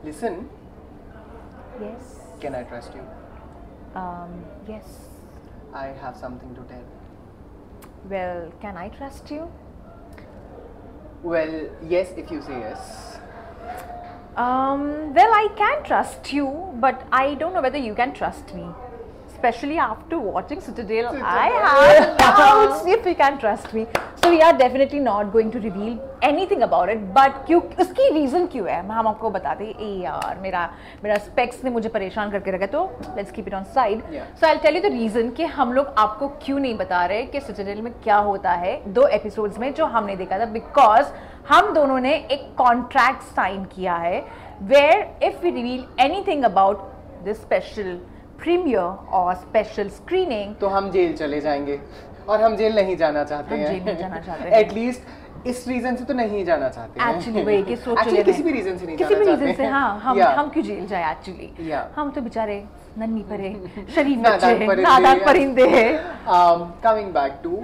Listen. Yes. Can I trust you? Yes. I have something to tell. Well, can I trust you? Well, yes, if you say yes. Well, I can trust you, but I don't know whether you can trust me. Especially after watching Citadel, I have doubts if you can trust me. So we are definitely not going to reveal anything about it. But क्यों उसकी reason क्यों है? हम आपको बताते हैं. ए यार मेरा specs ने मुझे परेशान करके रखा तो let's keep it on side. Yeah. So I'll tell you the reason कि हम लोग आपको क्यों नहीं बता रहे कि Citadel में क्या होता है 2 episodes में जो हमने देखा था, because हम दोनों ने एक contract sign किया है where if we reveal anything about this special premiere और स्पेशल स्क्रीनिंग तो हम जेल चले जाएंगे और हम जेल नहीं जाना चाहते हैं। जेल नहीं जाना चाहते हैं। एटलीस्ट इस रीजन से तो नहीं जाना चाहते हैं। एक्चुअली वही कि सोच Actually, किसी भी रीजन से नहीं किसी भी जाना रीजन से। हाँ हम क्यों जेल जाए एक्चुअली। हम तो बेचारे नन्ही परे शरीफ बच्चे नादान परिंदे हैं। कमिंग बैक टू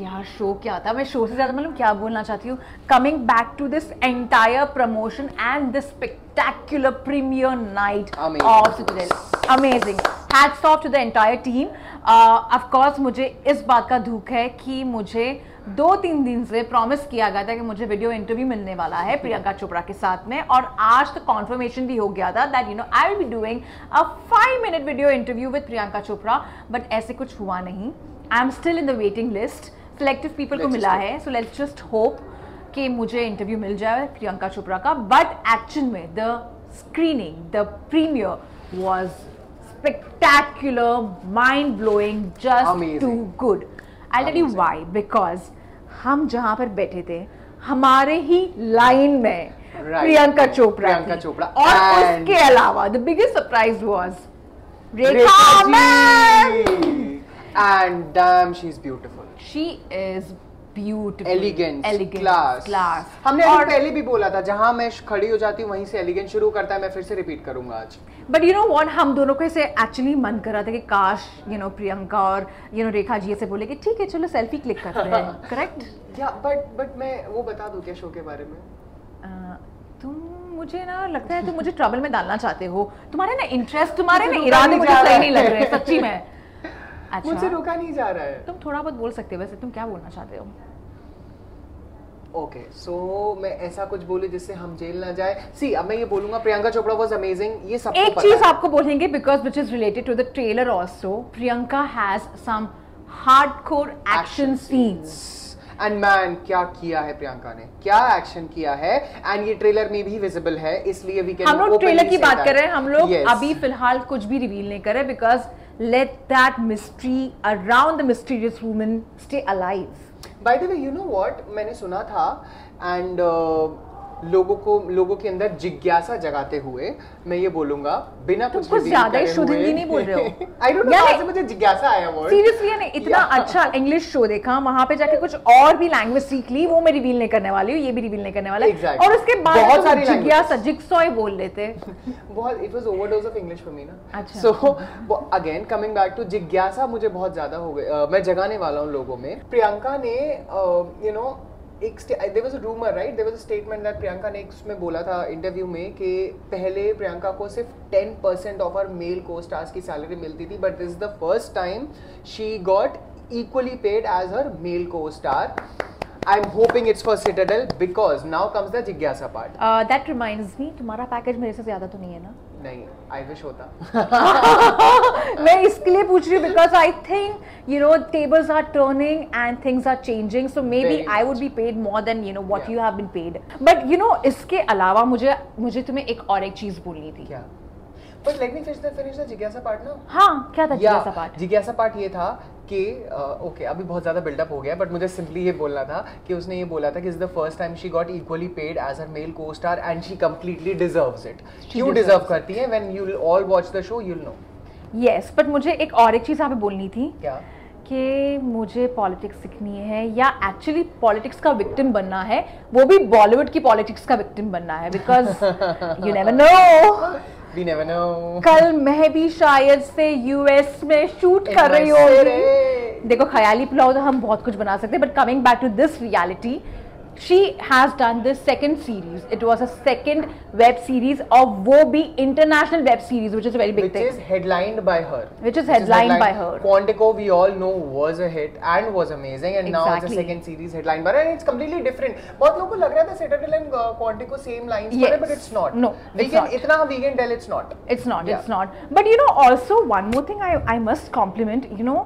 यार शो क्या था, मैं शो से ज्यादा मतलब क्या बोलना चाहती हूँ, coming back to this entire promotion and this spectacular premiere night of Citadel, amazing, hats off to the entire team. Of course मुझे इस बात का दुख है कि मुझे 2-3 दिन से प्रॉमिस किया गया था कि मुझे वीडियो इंटरव्यू मिलने वाला है प्रियंका चोपड़ा के साथ में, और आज तो कॉन्फर्मेशन भी हो गया था that you know I will be doing a 5-minute video interview with Priyanka Chopra, but ऐसे कुछ हुआ नहीं। I am still in the waiting list, selective people को मिला है, सो लेट्स जस्ट होप कि मुझे इंटरव्यू मिल जाए प्रियंका चोपड़ा का। बट एक्चुअल में the screening, the premiere was spectacular, mind-blowing, just amazing, too good. I'll tell you why. Because हम जहाँ पर बैठे थे हमारे ही लाइन में प्रियंका चोपड़ा और उसके अलावा the biggest surprise was Rekha ma'am, and damn she's beautiful. She is beautiful, elegant, class. हमने पहले भी बोला था, जहाँ मैं खड़ी हो जाती हूँ वहीं से एलिगेंट शुरू करता है, मैं फिर से रिपीट करूंगा आज। बट यू नो व्हाट, हम दोनों को ऐसे एक्चुअली मन कर रहा था कि काश यू नो प्रियंका और यू नो रेखा जी ऐसे बोले कि ठीक है चलो सेल्फी क्लिक करते हैं, करेक्ट? या बट मैं वो बता दूं क्या शो के बारे में? तुम मुझे ना लगता है तुम मुझे ट्रबल में डालना चाहते हो, तुम्हारे ना इंटरेस्ट, तुम्हारे ना इरादे मुझे सही नहीं लग रहे सच्ची में। अच्छा, मुझे रोका नहीं जा रहा है। तुम थोड़ा बहुत बोल सकते हो, वैसे तुम क्या बोलना चाहते हो? ओके सो मैं ऐसा कुछ बोलूं जिससे हम जेल ना जाए। सी अब मैं ये बोलूंगा प्रियंका चोपड़ा वाज अमेजिंग, ये सबको एक चीज आपको बोलेंगे because which is related to the trailer also, Priyanka has some hardcore action scenes and man क्या किया है प्रियंका ने, क्या एक्शन किया है, एंड ये ट्रेलर में भी विजिबल है, इसलिए वी कैन, हम लोग ट्रेलर की बात कर रहे हैं, हम लोग अभी फिलहाल कुछ भी रिवील नहीं कर रहे because let that mystery around the mysterious woman stay alive. By the way, you know what, मैंने सुना था एंड लोगों के अंदर जिज्ञासा जगाते हुए मैं ये बोलूंगा बिना कुछ कुछ ज्यादा ही शुद्ध हिंदी नहीं बोल रहे हो। I don't know कहाँ से मुझे जिज्ञासा आया वर्ड। सीरियसली यानी इतना अच्छा इंग्लिश शो देखा, वहां पे जाके कुछ और भी लैंग्वेज सीख ली, वो मैं रिवील नहीं करने वाली हूँ, ये भी रिवील नहीं करने वाला exactly. और उसके बाद बहुत सारी जिज्ञासा जिक्सॉय बोल लेते बहुत, it was overdose of English for me ना। अच्छा, so again coming back to जिज्ञासा मुझे बहुत ज्यादा हो गई, मैं जगाने वाला हूँ लोगों में। प्रियंका ने यू नो एक there was a rumor, right? There was a statement that Priyanka ने उसमें बोला था इंटरव्यू में कि पहले प्रियंका को सिर्फ 10% ऑफ हर मेल को-स्टार्स की सैलरी मिलती थी, but this is the first time she got equally paid as her male co-star. I'm hoping it's for Citadel because now comes the जिज्ञासा part. That reminds me, तुम्हारा package मेरे से ज्यादा तो नहीं है ना? नहीं, I wish होता। मैं इसके लिए पूछ रही हूँ because I think you know tables are turning and things are changing, so maybe I would be paid more than you know what you have been paid. But you know इसके अलावा मुझे तुम्हें एक और एक चीज बोलनी थी। क्या? But let me finish the जिज्ञासा part now. हाँ, क्या था जिज्ञासा पार्ट? जिज्ञासा पार्ट ये था कि ओके अभी बहुत ज्यादा बिल्डअप हो गया, बट मुझे सिंपली ये बोलना था कि उसने ये बोला था कि is the first time she got equally paid as her male co-star and she completely deserves it. क्यों डिजर्व करती है? When you will all watch the show you will know. Yes, but मुझे एक और एक चीज यहाँ पे बोलनी थी। क्या? कि मुझे पॉलिटिक्स सीखनी है या एक्चुअली पॉलिटिक्स का विक्टिम बनना है, वो भी बॉलीवुड की पॉलिटिक्स का विक्टिम बनना है, because you never know, We never know. कल मैं भी शायद से यूएस में शूट कर रही होगी। देखो ख्याली पुलाव तो हम बहुत कुछ बना सकते हैं, but coming back to this reality, she has done this second series. It was a second web series of वो भी international web series, which is a very big thing. Which is headlined by her. Which is headlined by her. Quantico, we all know, was a hit and was amazing, and now it's a second series headlined by her, and it's completely different. बहुत लोगों को लग रहा था Citadel and Quantico same lines पर है, but it's not. No, Vegan, इतना Vegan Del, it's not. It's not. It's not. But you know, also one more thing I must compliment. You know.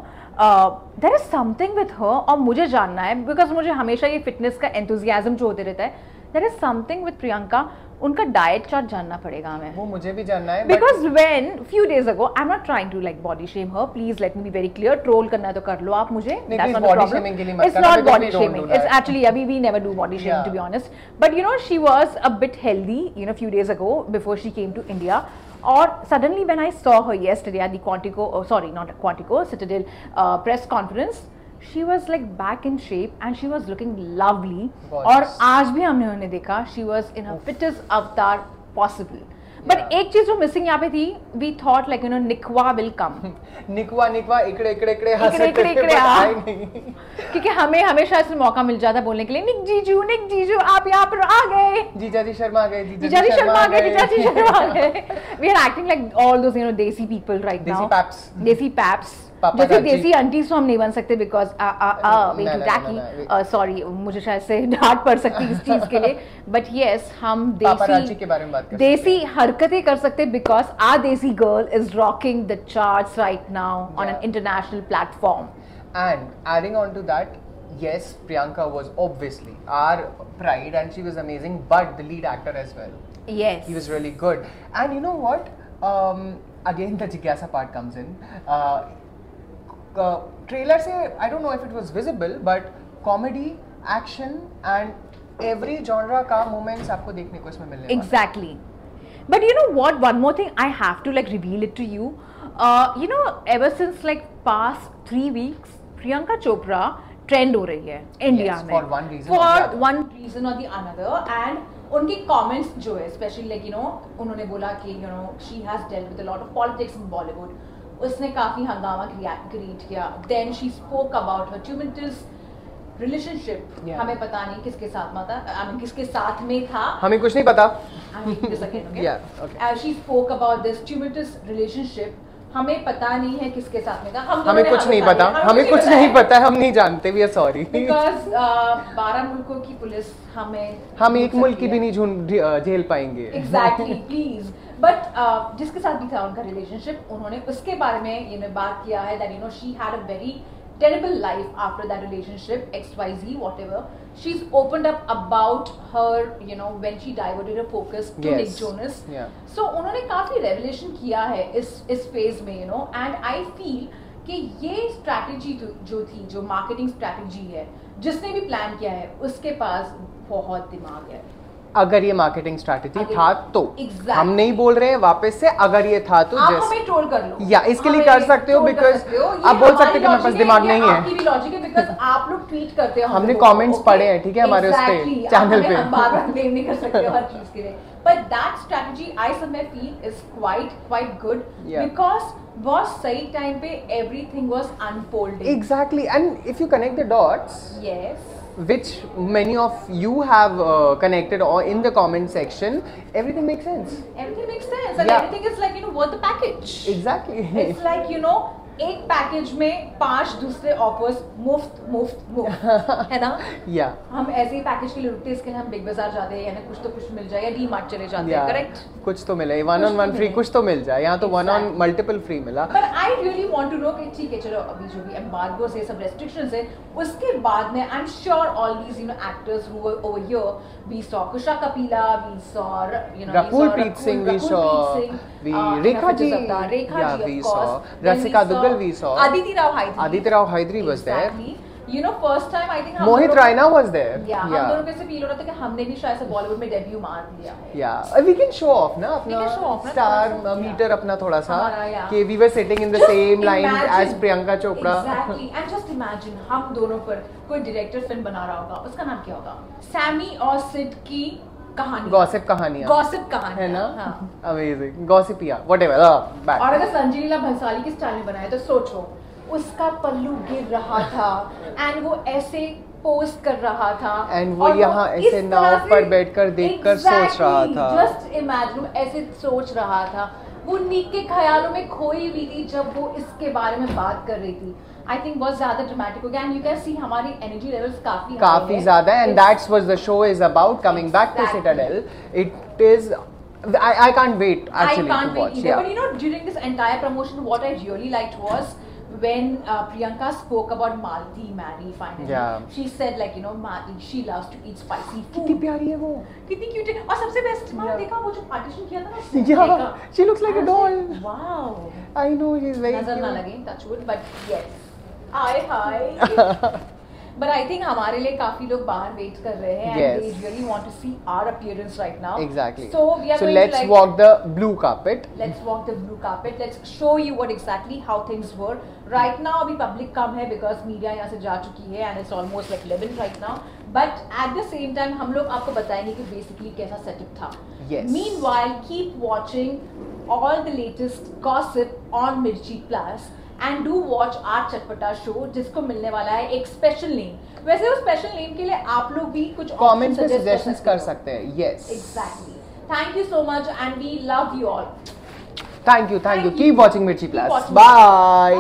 There is something with her और मुझे जानना है because मुझे हमेशा ये fitness का enthusiasm जो होते रहता है. There is something with Priyanka. उनका डाइट चार्ट जानना पड़ेगा हमें. वो मुझे भी जानना है. Because when few days ago, I'm not trying to like body shame her. Please let me be very clear. Troll करना है तो कर लो आप मुझे. That's not the problem. It's not body shaming. It's actually अभी we never do body shaming to be honest. But you know she was a bit healthy. You know few days ago before she came to India. Or suddenly when I saw her yesterday at the Quantico, not Quantico, Citadel press conference, she was like back in shape and she was looking lovely. और आज भी हमने उन्हें देखा, she was in her fittest avatar possible. But एक चीज जो missing यहाँ पे थी, we thought like you know Nikwa will come. Nikwa इकड़े आए नहीं. क्योंकि हमें हमेशा इसमें मौका मिल जाता बोलने के लिए निक जीजू आप यहाँ पर आ गए. जीजाजी शर्मा आ गए. We are acting like all those you know desi people right now. Desi paps. जैसे देसी आंटीज तो हम नहीं बन सकते बिकॉज सॉरी मुझे शायद से डांट पड़ सकती इस चीज के लिए बट यस हम देसी हरकतें कर सकते बिकॉज आवर देसी girl is rocking the charts right now on an international platform. And adding on to that, yes, Priyanka was obviously our pride and she was amazing, but the lead actor as well. Yes. He was really good. And you know what? Again, the Jigyasa part comes in. Trailer से I don't know if it was visible, but comedy, action and every genre का moments आपको देखने को इसमें मिलने वाला. Exactly. But you know what? One more thing I have to like reveal it to you. You know, ever since like past 3 weeks, Priyanka Chopra trend हो रही है India में. For one reason or the another, and उनकी comments जो है, especially like you know, उन्होंने बोला कि you know she has dealt with a lot of politics in Bollywood. उसने काफी हंगामा क्रिएट किया. Then she spoke about her tumultuous relationship. हमें पता नहीं किसके साथ में था. I mean किसके साथ में था. हमें कुछ नहीं पता. Just again, okay? Yeah, okay. As she spoke about this tumultuous relationship, हमें पता नहीं है किसके साथ में था. हमें कुछ नहीं पता. हमें कुछ नहीं पता है. हम नहीं जानते. We are sorry. Because 12 मुल्कों की पुलिस हम एक मुल्क की भी नहीं झेल पाएंगे. Exactly, please. But जिसके साथ भी था उनका रिलेशनशिप, उन्होंने उसके बारे में ये बात किया है that you know she had a very terrible life after that relationship, XYZ whatever. She's opened up about her you know when she diverted her focus to Nick Jonas. So उन्होंने काफी revelation किया है इस phase में you know, and I feel कि ये strategy जो marketing strategy है, जिसने भी plan किया है उसके पास बहुत दिमाग है. अगर ये मार्केटिंग स्ट्रैटेजी था तो हम नहीं बोल रहे हैं वापस से. अगर ये था तो आप हमें ट्रोल कर लो या इसके लिए कर सकते हो बिकॉज आप बोल सकते हो कि मेरे पास दिमाग नहीं है. आपकी भी लॉजिक है बिकॉज आप लोग ट्वीट करते हो. हमने कमेंट्स पढ़े हैं ठीक है हमारे उस पे चैनल पे. हम बार-बार ब्लेम नहीं कर सकते हर चीज के लिए. But that strategy I somewhere feel is quite good because बहुत सही टाइम पे everything was unfolding. Exactly, and if you connect the dots. Yes. Which many of you have connected or in the comment section, everything makes sense. Everything makes sense and everything is like you know worth the package. Exactly. It's like you know एक package में 5 दूसरे offers मुफ्त है ना. हम ऐसे ही package के लिए रुकते हैं. इसके लिए हम बिग बाजार जाते हैं यानी कुछ तो कुछ मिल जाए या डी मार्ट चले जाते हैं. करेक्ट. कुछ तो मिले. 1 फ्री कुछ तो मिल जाए. यहाँ तो 1 मल्टीपल फ्री मिला. But I really want to know कि ठीक है चलो अभी जो भी एम्बार्गो से सब रेस्ट्रिक्शंस है उसके बाद में I am sure all these you know actors who were over here we saw Kusha Kapila we saw you know Rakulpreet Singh we saw Rekha ji we saw Rasika Duggal we saw. Aditi Rao Hydari was there. You know, first time I think Mohit Raina was there. Yeah. हम दोनों पे से feel हो रहा था कि हमने भी शायद से बॉलीवुड में डेब्यू मार लिया है. Yeah, we can show off ना अपना star meter अपना थोड़ा सा कि we were sitting in the same line as Priyanka Chopra. Exactly. And just imagine हम दोनों पर कोई डायरेक्टर फिल्म बना रहा होगा. उसका नाम क्या होगा? सैमी और सिड की कहानी. गॉसिप कहानियां है ना. अमेजिंग गॉसिपिया व्हाटएवर. और अगर संजय लीला भंसाली की स्टाइल में बनाया तो सोचो उसका पल्लू गिर रहा था एंड वो ऐसे पोस्ट कर रहा था एंड वो यहाँ ऐसे नाव पर बैठकर देखकर सोच रहा था, जस्ट इमेजिन ऐसे सोच रहा था, वो नीक के ख्यालों में खोई हुई थी जब वो इसके बारे में बात कर रही थी। आई थिंक बहुत ज्यादा ड्रामेटिक हो गया एंड यू कैन सी हमारी एनर्जी लेवल्स काफी ज्यादा and that's what the show is about, coming back to Citadel. It is I can't wait actually to watch. Either. But you know, during this entire promotion, what I really liked was when Priyanka spoke about Malti Mary finally. Yeah. She said like, you know, Malti, she loves to eat spicy food. कितनी प्यारी है वो, कितनी cute है। और सबसे best मैंने देखा वो जो पार्टीशन किया था ना, yeah, she looks like a doll. Wow. I know, she's very नजर cute. ना लगे, touch wood, but yes. Hi. But I think हमारे लिए काफी लोग बाहर वेट कर रहे हैं and they really want to see our appearance right now. Exactly. So we are going let's to like, walk the blue carpet. Let's walk the blue carpet. Let's show you what exactly how things were. Right now अभी public कम है because media यहाँ से जा चुकी है and it's almost like 11 right now. But at the same time हम लोग आपको बताएंगे कि basically कैसा setup था. Yes. Meanwhile, keep watching all the latest gossip on Mirchi Plus. And do watch our चटपटा शो जिसको मिलने वाला है एक स्पेशल नेम। वैसे उस स्पेशल नेम के लिए आप लोग भी कुछ कमेंट्स में सजेशंस कर सकते हैं। Yes exactly. Thank you so much and we love you all. Thank you keep watching Mirchi plus. Bye.